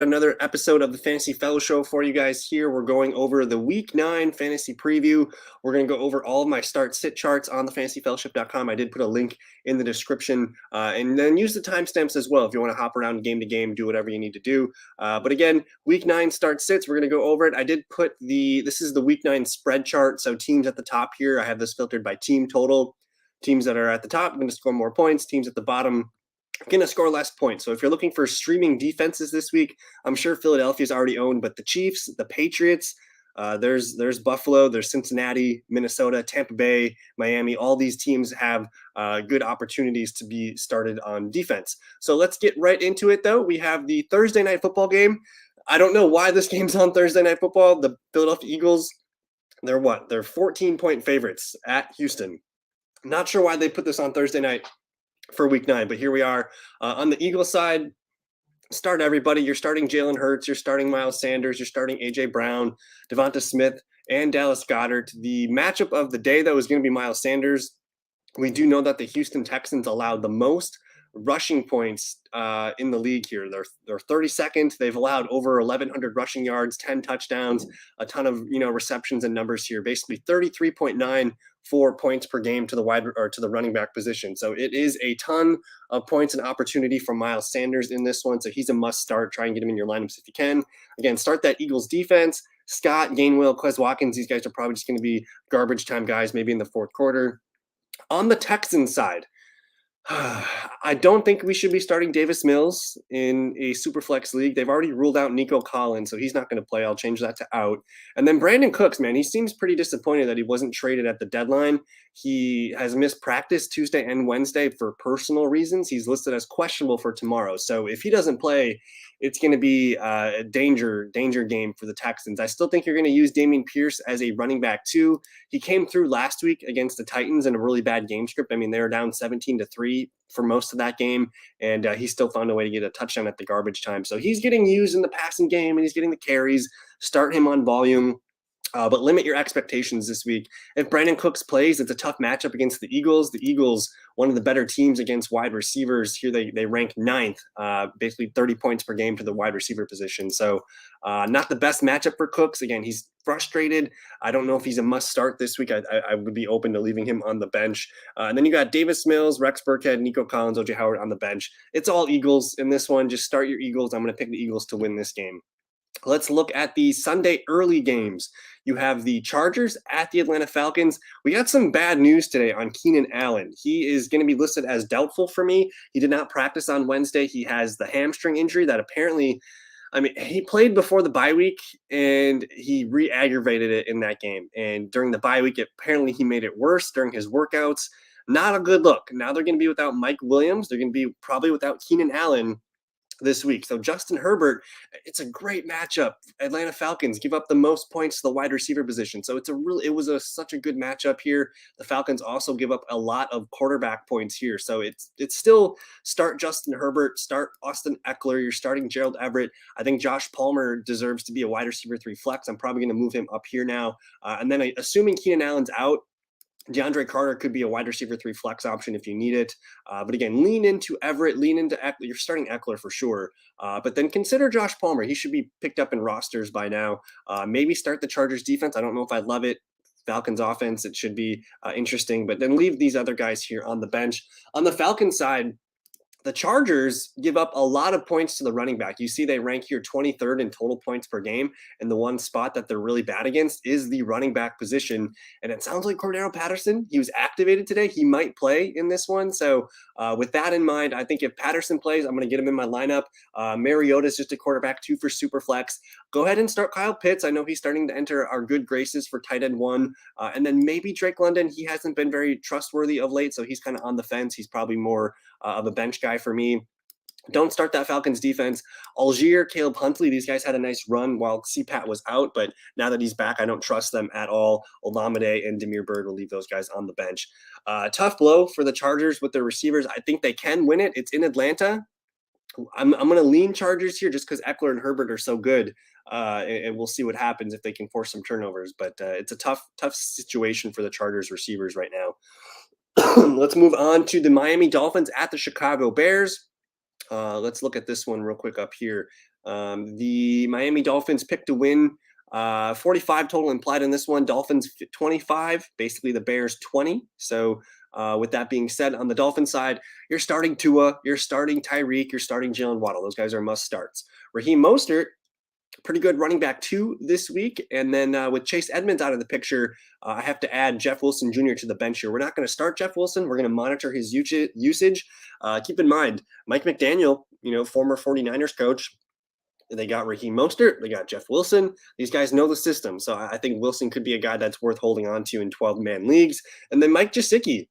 Another episode of the Fantasy Fellow Show for you guys here. We're going over the Week 9 fantasy preview. We're going to go over all of my start-sit charts on the fantasyfellowship.com. I did put a link in the description, and then use the timestamps as well if you want to hop around game to game, do whatever you need to do. But again, Week 9 start-sits, we're going to go over it. I did put this is the Week 9 spread chart, so teams at the top here. I have this filtered by team total. Teams that are at the top are going to score more points. Teams at the bottom going to score less points. So if you're looking for streaming defenses this week, I'm sure Philadelphia's already owned, but the Chiefs, the Patriots, there's Buffalo, there's Cincinnati, Minnesota, Tampa Bay, Miami. All these teams have good opportunities to be started on defense. So let's get right into it, though. We have the Thursday night football game. I don't know why this game's on Thursday night football. The Philadelphia Eagles, they're 14-point favorites at Houston. Not sure why they put this on Thursday night for Week 9, but here we are. On the Eagles side, start everybody. You're starting Jalen Hurts, you're starting Miles Sanders, you're starting A.J. Brown, Devonta Smith, and Dallas Goedert. The matchup of the day, though, is going to be Miles Sanders. We do know that the Houston Texans allowed the most rushing points in the league here. They're 32nd. They've allowed over 1,100 rushing yards, 10 touchdowns, a ton of receptions and numbers here. Basically 33.94 points per game to the running back position. So it is a ton of points and opportunity from Miles Sanders in this one. So he's a must start. Try and get him in your lineups if you can. Again, start that Eagles defense. Scott, Gainwell, Quez Watkins, these guys are probably just going to be garbage time guys, maybe in the fourth quarter. On the Texans side, I don't think we should be starting Davis Mills in a Superflex league. They've already ruled out Nico Collins, so he's not going to play. I'll change that to out. And then Brandon Cooks, man, he seems pretty disappointed that he wasn't traded at the deadline. He has missed practice Tuesday and Wednesday for personal reasons. He's listed as questionable for tomorrow. So if he doesn't play, it's going to be a danger game for the Texans. I still think you're going to use Dameon Pierce as a running back too. He came through last week against the Titans in a really bad game script. I mean, they were down 17-3 for most of that game, and he still found a way to get a touchdown at the garbage time. So he's getting used in the passing game, and he's getting the carries. Start him on volume. But limit your expectations this week. If Brandon Cooks plays, it's a tough matchup against the Eagles. The Eagles, one of the better teams against wide receivers. Here they rank 9th, basically 30 points per game to the wide receiver position. So not the best matchup for Cooks. Again, he's frustrated. I don't know if he's a must start this week. I would be open to leaving him on the bench. And then you got Davis Mills, Rex Burkhead, Nico Collins, O.J. Howard on the bench. It's all Eagles in this one. Just start your Eagles. I'm going to pick the Eagles to win this game. Let's look at the Sunday early games. You have the Chargers at the Atlanta Falcons. We got some bad news today on Keenan Allen. He is going to be listed as doubtful for me. He did not practice on Wednesday. He has the hamstring injury that apparently, he played before the bye week and he re-aggravated it in that game. And during the bye week, apparently he made it worse during his workouts. Not a good look. Now they're going to be without Mike Williams. They're going to be probably without Keenan Allen this week. So Justin Herbert, it's a great matchup. Atlanta Falcons give up the most points to the wide receiver position. So it was such a good matchup here. The Falcons also give up a lot of quarterback points here. So it's still start Justin Herbert, start Austin Eckler. You're starting Gerald Everett. I think Josh Palmer deserves to be a wide receiver 3 flex. I'm probably going to move him up here now. And then assuming Keenan Allen's out, DeAndre Carter could be a wide receiver 3 flex option if you need it. But again, lean into Everett, lean into Eckler. You're starting Eckler for sure. But then consider Josh Palmer. He should be picked up in rosters by now. Maybe start the Chargers defense. I don't know if I love it. Falcons offense, it should be interesting. But then leave these other guys here on the bench. On the Falcons side, the Chargers give up a lot of points to the running back. You see they rank here 23rd in total points per game, and the one spot that they're really bad against is the running back position. And it sounds like Cordero Patterson, he was activated today. He might play in this one. So with that in mind, I think if Patterson plays, I'm going to get him in my lineup. Mariota is just a quarterback 2 for Superflex. Go ahead and start Kyle Pitts. I know he's starting to enter our good graces for tight end 1. And then maybe Drake London. He hasn't been very trustworthy of late, so he's kind of on the fence. He's probably more of a bench guy for me. Don't start that Falcons defense. Algier, Caleb Huntley, these guys had a nice run while CPAT was out, but now that he's back, I don't trust them at all. Olamide and Demir Bird will leave those guys on the bench. Tough blow for the Chargers with their receivers. I think they can win it. It's in Atlanta. I'm going to lean Chargers here just because Eckler and Herbert are so good, and we'll see what happens if they can force some turnovers. But it's a tough situation for the Chargers receivers right now. Let's move on to the Miami Dolphins at the Chicago Bears. Let's look at this one real quick up here. The Miami Dolphins picked to win. 45 total implied in this one. Dolphins 25, basically the Bears 20. So with that being said, on the Dolphin side, you're starting Tua, you're starting Tyreek, you're starting Jalen Waddle. Those guys are must starts. Raheem Mostert, pretty good running back 2 this week. And then with Chase Edmonds out of the picture, I have to add Jeff Wilson Jr. to the bench here. We're not going to start Jeff Wilson. We're going to monitor his usage. Keep in mind, Mike McDaniel, former 49ers coach, they got Raheem Mostert. They got Jeff Wilson. These guys know the system. So I think Wilson could be a guy that's worth holding on to in 12-man leagues. And then Mike Gesicki,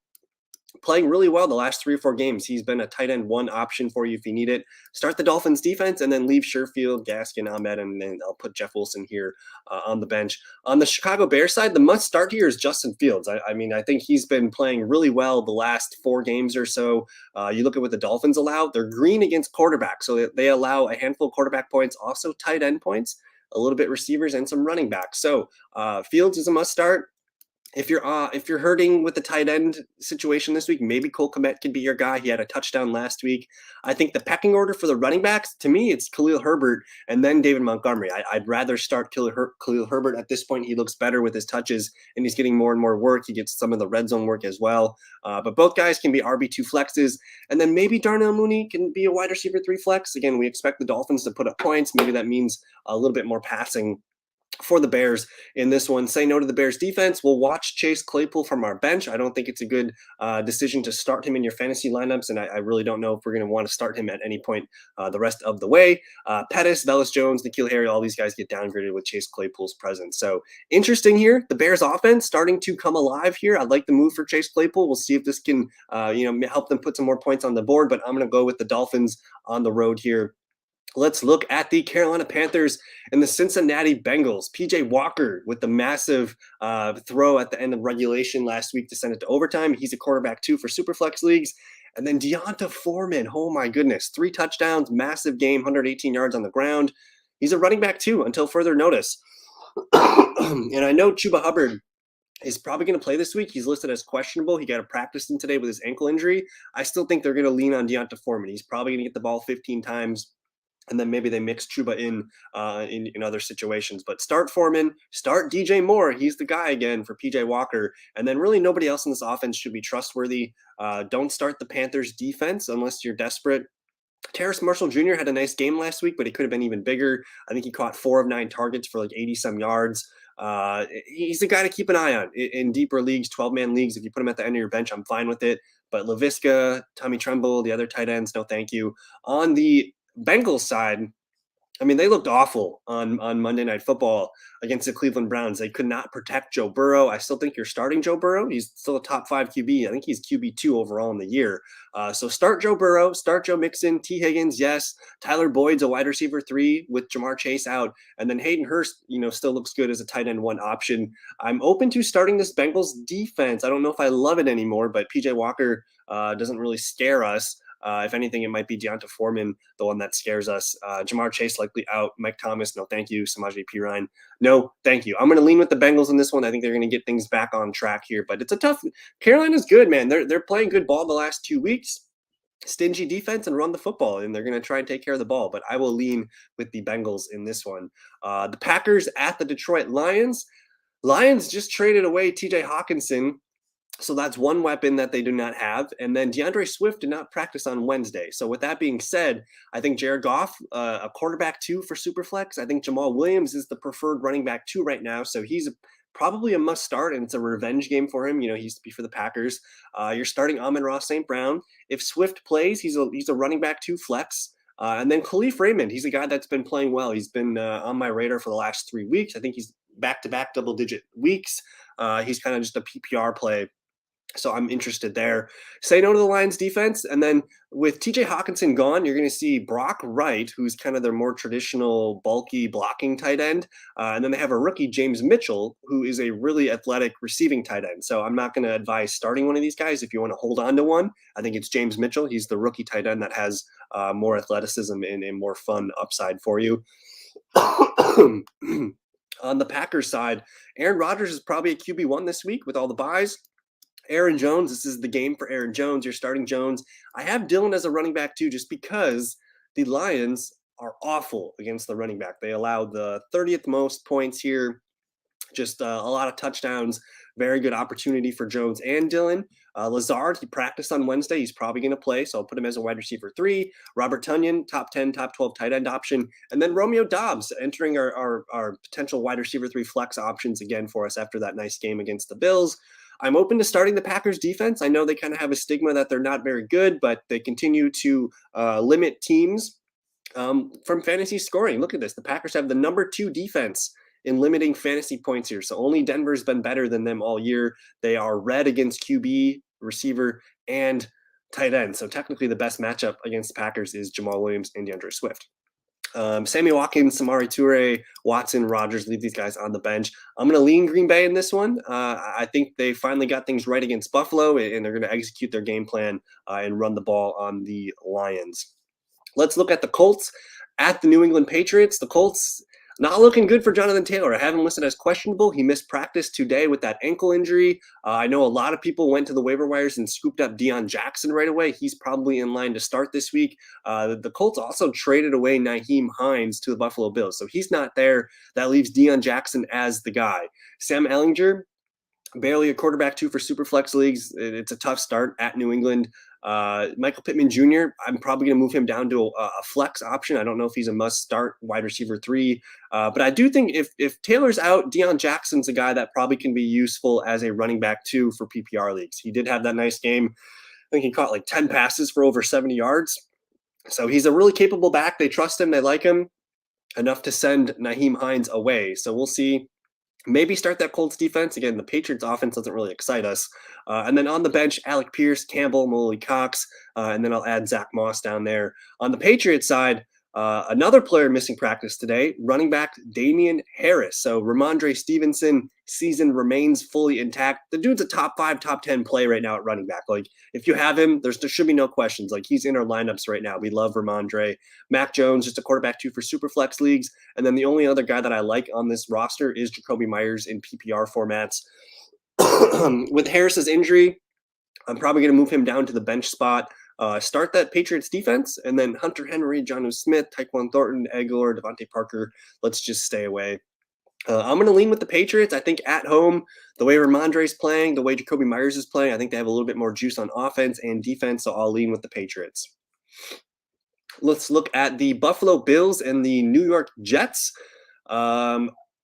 playing really well the last 3 or 4 games. He's been a tight end 1 option for you if you need it. Start the Dolphins defense and then leave Sherfield, Gaskin, Ahmed, and then I'll put Jeff Wilson here on the bench. On the Chicago Bears side, the must start here is Justin Fields. I mean, I think he's been playing really well the last 4 games or so. You look at what the Dolphins allow. They're green against quarterbacks, so they allow a handful of quarterback points, also tight end points, a little bit receivers, and some running backs. So Fields is a must start. If you're hurting with the tight end situation this week, maybe Cole Kmet could be your guy. He had a touchdown last week. I think the pecking order for the running backs, to me, it's Khalil Herbert and then David Montgomery. I'd rather start Khalil Herbert at this point. He looks better with his touches, and he's getting more and more work. He gets some of the red zone work as well. But both guys can be RB2 flexes, and then maybe Darnell Mooney can be a wide receiver 3 flex. Again, we expect the Dolphins to put up points. Maybe that means a little bit more passing for the Bears in this one. Say no to the Bears defense. We'll watch Chase Claypool from our bench. I don't think it's a good decision to start him in your fantasy lineups, and I really don't know if we're going to want to start him at any point the rest of the way. Pettis, Velus Jones, N'Keal Harry, all these guys get downgraded with Chase Claypool's presence. So interesting here. The Bears offense starting to come alive here. I'd like the move for Chase Claypool. We'll see if this can help them put some more points on the board, but I'm going to go with the Dolphins on the road here. Let's look at the Carolina Panthers and the Cincinnati Bengals. PJ Walker with the massive throw at the end of regulation last week to send it to overtime. He's a quarterback 2 for Superflex leagues. And then Deonta Foreman, oh my goodness, 3 touchdowns, massive game, 118 yards on the ground. He's a running back 2 until further notice. And I know Chuba Hubbard is probably going to play this week. He's listed as questionable. He got a practice in today with his ankle injury. I still think they're going to lean on Deonta Foreman. He's probably going to get the ball 15 times. And then maybe they mix Chuba in other situations. But start Foreman, start DJ Moore. He's the guy again for PJ Walker. And then really nobody else in this offense should be trustworthy. Don't start the Panthers defense unless you're desperate. Terrace Marshall Jr. had a nice game last week, but he could have been even bigger. I think he caught 4 of 9 targets for like 80-some yards. He's a guy to keep an eye on in deeper leagues, 12-man leagues. If you put him at the end of your bench, I'm fine with it. But LaVisca, Tommy Tremble, the other tight ends, no thank you. On the Bengals side, I mean, they looked awful on Monday Night Football against the Cleveland Browns. They could not protect Joe Burrow. I still think you're starting Joe Burrow. He's still a top 5 QB. I think he's QB2 overall in the year. So start Joe Burrow, start Joe Mixon, T. Higgins, yes. Tyler Boyd's a wide receiver 3 with Jamar Chase out. And then Hayden Hurst, still looks good as a tight end 1 option. I'm open to starting this Bengals defense. I don't know if I love it anymore, but PJ Walker doesn't really scare us. If anything, it might be Deonta Foreman, the one that scares us. Jamar Chase likely out. Mike Thomas, no thank you. Samaje Perine, no thank you. I'm going to lean with the Bengals in this one. I think they're going to get things back on track here. But it's a tough – Carolina's good, man. They're playing good ball the last 2 weeks. Stingy defense and run the football, and they're going to try and take care of the ball. But I will lean with the Bengals in this one. The Packers at the Detroit Lions. Lions just traded away T.J. Hawkinson. So that's one weapon that they do not have. And then DeAndre Swift did not practice on Wednesday. So with that being said, I think Jared Goff, a quarterback 2 for Superflex. I think Jamal Williams is the preferred running back 2 right now. So he's probably a must start, and it's a revenge game for him. He used to be for the Packers. You're starting Amon-Ra St. Brown. If Swift plays, he's a running back 2 flex. And then Khalif Raymond, he's a guy that's been playing well. He's been on my radar for the last 3 weeks. I think he's back-to-back double-digit weeks. He's kind of just a PPR play. So I'm interested there. Say no to the Lions defense. And then with TJ Hawkinson gone, you're going to see Brock Wright, who's kind of their more traditional bulky blocking tight end. And then they have a rookie, James Mitchell, who is a really athletic receiving tight end. So I'm not going to advise starting one of these guys. If you want to hold on to one, I think it's James Mitchell. He's the rookie tight end that has more athleticism and a more fun upside for you. On the Packers side, Aaron Rodgers is probably a QB1 this week with all the buys. Aaron Jones, this is the game for Aaron Jones. You're starting Jones. I have Dylan as a running back too, just because the Lions are awful against the running back. They allow the 30th most points here. Just a lot of touchdowns. Very good opportunity for Jones and Dillon. Lazard, he practiced on Wednesday. He's probably going to play, so I'll put him as a wide receiver 3. Robert Tonyan, top 10, top 12 tight end option. And then Romeo Doubs entering our potential wide receiver 3 flex options again for us after that nice game against the Bills. I'm open to starting the Packers defense. I know they kind of have a stigma that they're not very good, but they continue to limit teams from fantasy scoring. Look at this. The Packers have the number 2 defense in limiting fantasy points here. So only Denver's been better than them all year. They are red against QB, receiver, and tight end. So technically the best matchup against the Packers is Jamal Williams and DeAndre Swift. Sammy Watkins, Samori Toure, Watson, Rodgers, leave these guys on the bench. I'm going to lean Green Bay in this one. I think they finally got things right against Buffalo, and they're going to execute their game plan and run the ball on the Lions. Let's look at the Colts at the New England Patriots. The Colts not looking good for Jonathan Taylor. I have him listed as questionable. He missed practice today with that ankle injury. I know a lot of people went to the waiver wires and scooped up Deion Jackson right away. He's probably in line to start this week. The Colts also traded away Nyheim Hines to the Buffalo Bills, so he's not there. That leaves Deion Jackson as the guy. Sam Ehlinger, barely a quarterback 2 for Superflex leagues. It's a tough start at New England. Michael Pittman Jr., I'm probably going to move him down to a flex option. I don't know if he's a must-start wide receiver 3. But I do think if Taylor's out, Deion Jackson's a guy that probably can be useful as a running back 2 for PPR leagues. He did have that nice game. I think he caught like 10 passes for over 70 yards. So he's a really capable back. They trust him. They like him enough to send Nyheim Hines away. So we'll see. Maybe start that Colts defense. Again, the Patriots offense doesn't really excite us. And then on the bench, Alec Pierce, Campbell, Molly Cox, and then I'll add Zach Moss down there. On the Patriots side, another player missing practice today, running back Damian Harris. So Ramondre Stevenson season remains fully intact. The dude's a top 5, top 10 play right now at running back. Like if you have him, there should be no questions. Like he's in our lineups right now. We love Ramondre. Mac Jones, just a quarterback 2 for Superflex leagues. And then the only other guy that I like on this roster is Jacoby Myers in PPR formats. With Harris's injury, I'm probably going to move him down to the bench spot. Start that Patriots defense, and then Hunter Henry, Jonnu Smith, Tyquan Thornton, Aguilar, Devontae Parker. Let's just stay away. I'm going to lean with the Patriots. I think at home, the way Ramondre is playing, the way Jacoby Myers is playing, I think they have a little bit more juice on offense and defense, so I'll lean with the Patriots. Let's look at the Buffalo Bills and the New York Jets.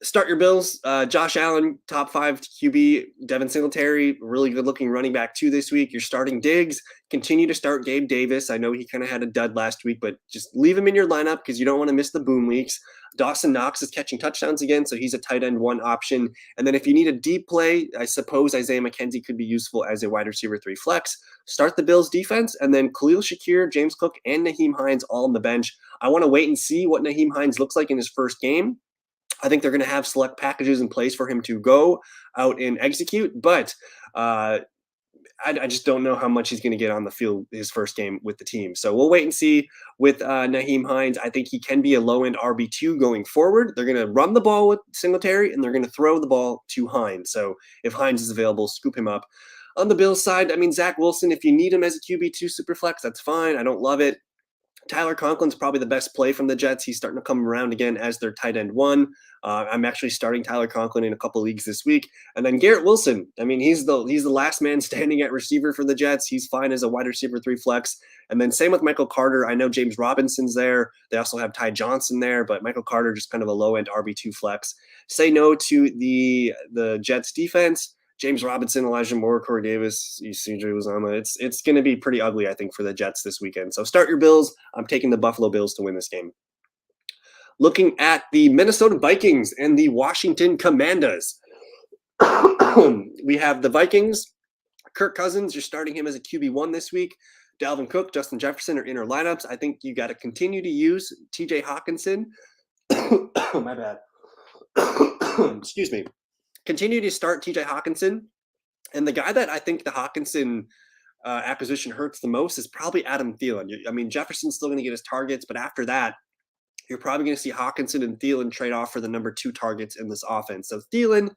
Start your Bills. Josh Allen, top 5 QB. Devin Singletary, really good-looking running back 2 this week. You're starting Diggs. Continue to start Gabe Davis. I know he kind of had a dud last week, but just leave him in your lineup because you don't want to miss the boom weeks. Dawson Knox is catching touchdowns again, so he's a tight end 1 option. And then if you need a deep play, I suppose Isaiah McKenzie could be useful as a wide receiver 3 flex. Start the Bills defense, and then Khalil Shakir, James Cook, and Nyheim Hines all on the bench. I want to wait and see what Nyheim Hines looks like in his first game. I think they're going to have select packages in place for him to go out and execute, but I just don't know how much he's going to get on the field his first game with the team. So we'll wait and see with Nyheim Hines. I think he can be a low-end RB2 going forward. They're going to run the ball with Singletary, and they're going to throw the ball to Hines. So if Hines is available, scoop him up. On the Bills side, I mean, Zach Wilson, if you need him as a QB2 superflex, that's fine. I don't love it. Tyler Conklin's probably the best play from the Jets. He's starting to come around again as their tight end 1. I'm actually starting Tyler Conklin in a couple leagues this week. And then Garrett Wilson. I mean, he's the last man standing at receiver for the Jets. He's fine as a wide receiver 3 flex. And then same with Michael Carter. I know James Robinson's there. They also have Ty Johnson there, but Michael Carter just kind of a low-end RB2 flex. Say no to the Jets defense. James Robinson, Elijah Moore, Corey Davis, CJ Uzama. It's going to be pretty ugly, I think, for the Jets this weekend. So start your Bills. I'm taking the Buffalo Bills to win this game. Looking at the Minnesota Vikings and the Washington Commanders. We have the Vikings. Kirk Cousins, you're starting him as a QB1 this week. Dalvin Cook, Justin Jefferson are in our lineups. I think you got to continue to use TJ Hawkinson. My bad. Excuse me. Continue to start TJ Hawkinson. And the guy that I think the Hawkinson acquisition hurts the most is probably Adam Thielen. I mean, Jefferson's still going to get his targets, but after that, you're probably going to see Hawkinson and Thielen trade off for the number 2 targets in this offense. So Thielen,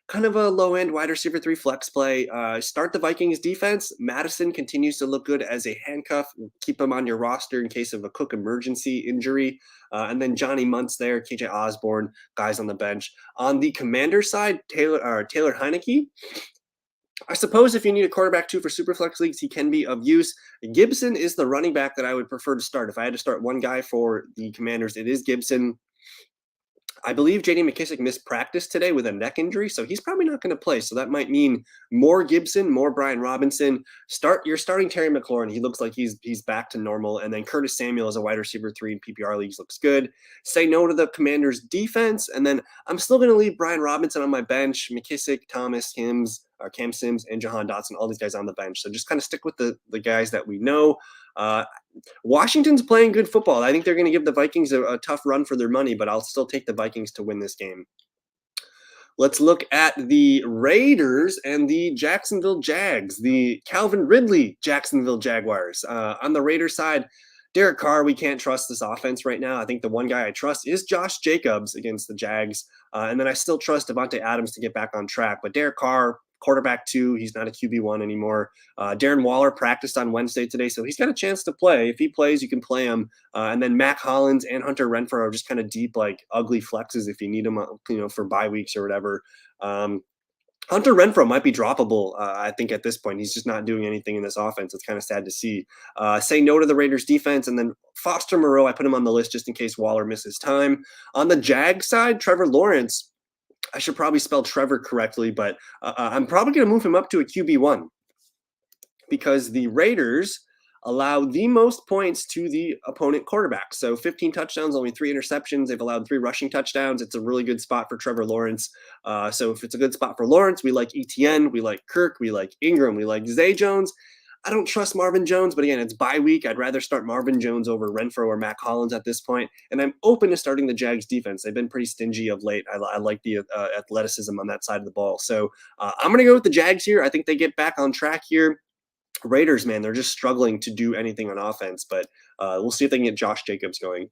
kind of a low end wide receiver 3 flex play. Start the Vikings defense. Madison continues to look good as a handcuff. Keep him on your roster in case of a Cook emergency injury. And then Johnny Muntz there, KJ Osborne, guys on the bench. On the commander side, Taylor Heineke. I suppose if you need a quarterback too for superflex leagues, he can be of use. Gibson is the running back that I would prefer to start. If I had to start one guy for the Commanders, it is Gibson. I believe J.D. McKissic missed practice today with a neck injury, so he's probably not going to play. So that might mean more Gibson, more Brian Robinson. You're starting Terry McLaurin. He looks like he's back to normal. And then Curtis Samuel as a wide receiver 3 in PPR leagues looks good. Say no to the Commanders defense, and then I'm still going to leave Brian Robinson on my bench. McKissic, Thomas, Cam Sims, and Jahan Dotson, all these guys on the bench. So just kind of stick with the guys that we know. Washington's playing good football. I think they're going to give the Vikings a tough run for their money, but I'll still take the Vikings to win this game. Let's look at the Raiders and the Jacksonville Jags, the Calvin Ridley Jacksonville Jaguars. On the Raiders side, Derek Carr, we can't trust this offense right now. I think the one guy I trust is Josh Jacobs against the Jags. And then I still trust Devontae Adams to get back on track. But Derek Carr, quarterback 2, he's not a QB1 anymore. Darren Waller practiced on Wednesday today, so he's got a chance to play. If he plays, you can play him. And then Mac Hollins and Hunter Renfrow are just kind of deep, like ugly flexes if you need them, for bye weeks or whatever. Hunter Renfrow might be droppable, I think, at this point. He's just not doing anything in this offense. It's kind of sad to see. Say no to the Raiders defense, and then Foster Moreau, I put him on the list just in case Waller misses time. On the Jag side, Trevor Lawrence, I should probably spell Trevor correctly, but I'm probably going to move him up to a QB1 because the Raiders allow the most points to the opponent quarterback. So 15 touchdowns, only 3 interceptions. They've allowed 3 rushing touchdowns. It's a really good spot for Trevor Lawrence. So if it's a good spot for Lawrence, we like ETN, we like Kirk, we like Ingram, we like Zay Jones. I don't trust Marvin Jones, but again, it's bye week. I'd rather start Marvin Jones over Renfrow or Mac Hollins at this point. And I'm open to starting the Jags defense. They've been pretty stingy of late. I like the athleticism on that side of the ball. So I'm going to go with the Jags here. I think they get back on track here. Raiders, man, they're just struggling to do anything on offense, but we'll see if they can get Josh Jacobs going.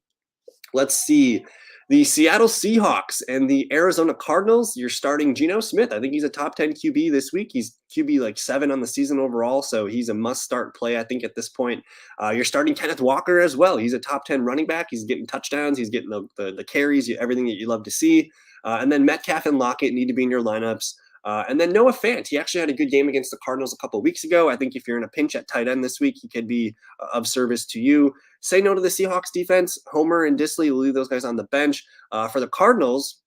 Let's see. The Seattle Seahawks and the Arizona Cardinals, you're starting Geno Smith. I think he's a top 10 QB this week. He's QB like 7 on the season overall, so he's a must-start play, I think, at this point. You're starting Kenneth Walker as well. He's a top 10 running back. He's getting touchdowns. He's getting the carries, everything that you love to see. And then Metcalf and Lockett need to be in your lineups. And then Noah Fant, he actually had a good game against the Cardinals a couple of weeks ago. I think if you're in a pinch at tight end this week, he could be of service to you. Say no to the Seahawks defense. Homer and Disley will leave those guys on the bench. For the Cardinals,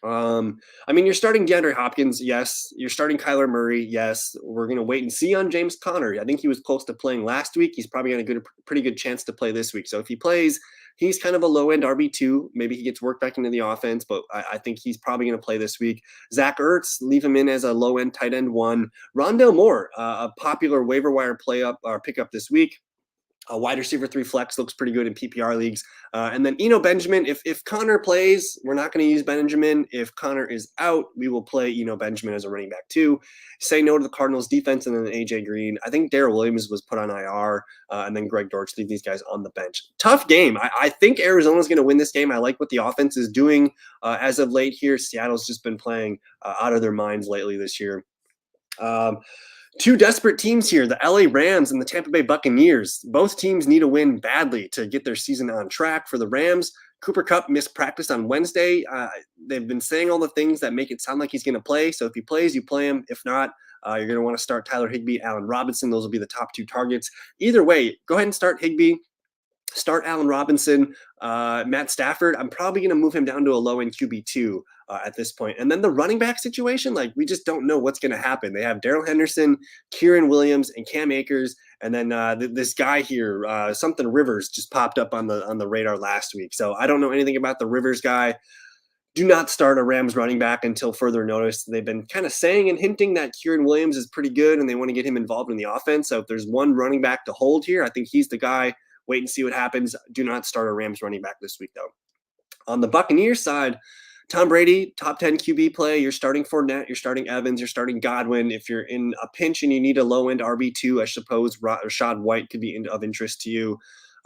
you're starting DeAndre Hopkins, yes. You're starting Kyler Murray, yes. We're going to wait and see on James Conner. I think he was close to playing last week. He's probably got a pretty good chance to play this week. So if he plays, he's kind of a low-end RB2. Maybe he gets worked back into the offense, but I think he's probably going to play this week. Zach Ertz, leave him in as a low-end tight end 1. Rondale Moore, a popular waiver wire pickup this week. A wide receiver 3 flex looks pretty good in PPR leagues. And then Eno Benjamin, if Connor plays, we're not going to use Benjamin. If Connor is out, we will play Eno Benjamin as a running back too. Say no to the Cardinals defense and then AJ Green. I think Darrell Williams was put on IR, and then Greg Dortch, leave these guys on the bench. Tough game. I think Arizona's going to win this game. I like what the offense is doing as of late here. Seattle's just been playing out of their minds lately this year. Two desperate teams here, the LA Rams and the Tampa Bay Buccaneers. Both teams need a win badly to get their season on track. For the Rams, Cooper Kupp missed practice on Wednesday. They've been saying all the things that make it sound like he's going to play. So if he plays, you play him. If not, you're going to want to start Tyler Higbee, Allen Robinson. Those will be the top 2 targets. Either way, go ahead and start Higbee. Start Allen Robinson. Matt Stafford, I'm probably going to move him down to a low-end QB2 at this point. And then the running back situation, like we just don't know what's going to happen. They have Darrell Henderson, Kieran Williams, and Cam Akers. And then this guy here, something Rivers, just popped up on the radar last week. So I don't know anything about the Rivers guy. Do not start a Rams running back until further notice. They've been kind of saying and hinting that Kieran Williams is pretty good and they want to get him involved in the offense. So if there's one running back to hold here, I think he's the guy. Wait and see what happens. Do not start a Rams running back this week, though. On the Buccaneers side, Tom Brady, top 10 QB play. You're starting Fournette. You're starting Evans. You're starting Godwin. If you're in a pinch and you need a low-end RB2, I suppose Rashad White could be of interest to you.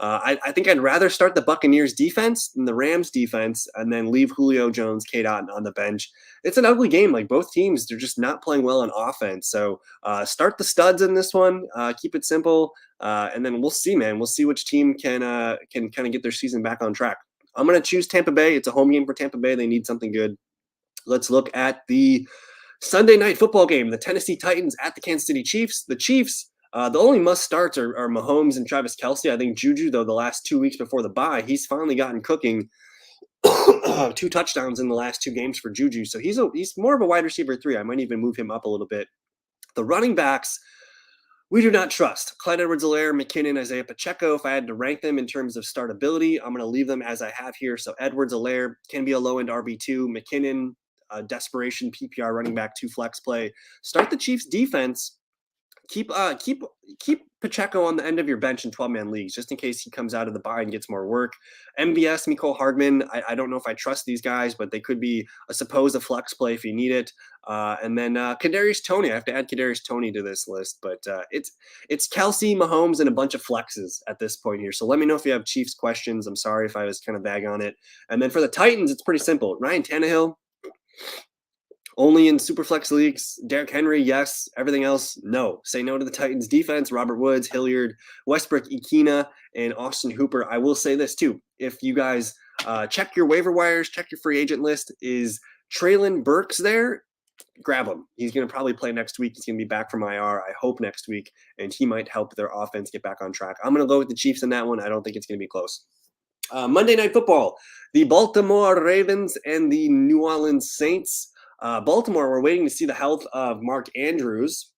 I think I'd rather start the Buccaneers defense than the Rams defense, and then leave Julio Jones, K-Dot on the bench. It's an ugly game. Like both teams, they're just not playing well on offense. So start the studs in this one. Keep it simple, and then we'll see, man. We'll see which team can kind of get their season back on track. I'm gonna choose Tampa Bay. It's a home game for Tampa Bay. They need something good. Let's look at the Sunday night football game, the Tennessee Titans at the Kansas City Chiefs. The Chiefs, the only must starts are Mahomes and Travis Kelce. I think Juju, though, the last 2 weeks before the bye, he's finally gotten cooking. 2 touchdowns in the last 2 games for Juju. So he's more of a wide receiver 3. I might even move him up a little bit. The running backs, we do not trust. Clyde Edwards-Helaire, McKinnon, Isaiah Pacheco. If I had to rank them in terms of startability, I'm going to leave them as I have here. So Edwards-Helaire can be a low-end RB2. McKinnon, desperation PPR running back 2 flex play. Start the Chiefs defense. Keep Pacheco on the end of your bench in 12-man leagues, just in case he comes out of the bye and gets more work. MVS, Mecole Hardman, I don't know if I trust these guys, but they could be a flex play if you need it. And then Kadarius Toney. I have to add Kadarius Toney to this list, but it's Kelce, Mahomes, and a bunch of flexes at this point here. So let me know if you have Chiefs questions. I'm sorry if I was kind of vague on it. And then for the Titans, it's pretty simple. Ryan Tannehill, only in Superflex leagues. Derrick Henry, yes. Everything else, no. Say no to the Titans defense. Robert Woods, Hilliard, Westbrook, Ikina, and Austin Hooper. I will say this too. If you guys check your waiver wires, check your free agent list, is Treylon Burks there? Grab him. He's going to probably play next week. He's going to be back from IR, I hope, next week, and he might help their offense get back on track. I'm going to go with the Chiefs in that one. I don't think it's going to be close. Monday Night Football, the Baltimore Ravens and the New Orleans Saints. Baltimore, we're waiting to see the health of Mark Andrews.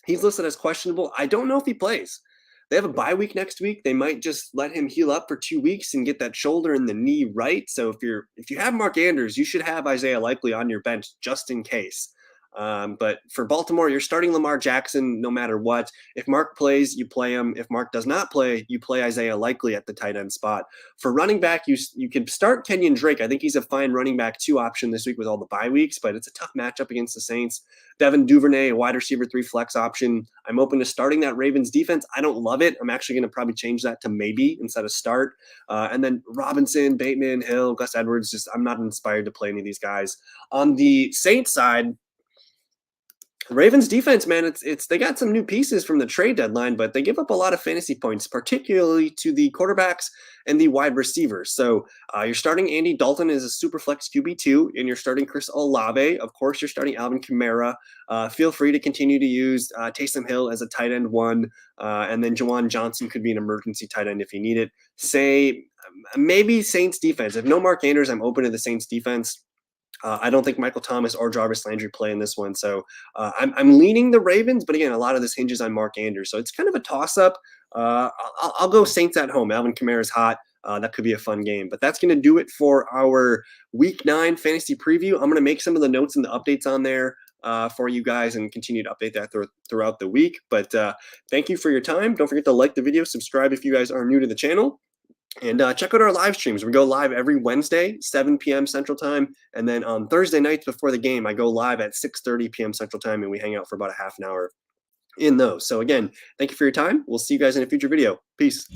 He's listed as questionable. I don't know if he plays. They have a bye week next week. They might just let him heal up for 2 weeks and get that shoulder and the knee right. So if you have Mark Andrews, you should have Isaiah Likely on your bench just in case. But for Baltimore, you're starting Lamar Jackson no matter what. If Mark plays, you play him. If Mark does not play, you play Isaiah Likely at the tight end spot. For running back, you can start Kenyon Drake. I think he's a fine running back 2 option this week with all the bye weeks, but it's a tough matchup against the Saints. Devin Duvernay, a wide receiver 3 flex option. I'm open to starting that Ravens defense. I don't love it. I'm actually going to probably change that to maybe instead of start. And then Robinson, Bateman, Hill, Gus Edwards, I'm not inspired to play any of these guys. On the Saints side, the Ravens defense, man, they got some new pieces from the trade deadline, but they give up a lot of fantasy points, particularly to the quarterbacks and the wide receivers. So you're starting Andy Dalton as a super flex QB2, and you're starting Chris Olave. Of course, you're starting Alvin Kamara. Feel free to continue to use Taysom Hill as a tight end 1, and then Jawan Johnson could be an emergency tight end if you need it. Say maybe Saints defense. If no Mark Andrews, I'm open to the Saints defense. I don't think Michael Thomas or Jarvis Landry play in this one. So I'm leaning the Ravens, but again, a lot of this hinges on Mark Andrews. So it's kind of a toss-up. I'll go Saints at home. Alvin Kamara's hot. That could be a fun game. But that's going to do it for our Week 9 fantasy preview. I'm going to make some of the notes and the updates on there for you guys and continue to update that throughout the week. But thank you for your time. Don't forget to like the video, subscribe if you guys are new to the channel. And check out our live streams. We go live every Wednesday, 7 p.m. Central Time. And then on Thursday nights before the game, I go live at 6:30 p.m. Central Time, and we hang out for about a half an hour in those. So again, thank you for your time. We'll see you guys in a future video. Peace.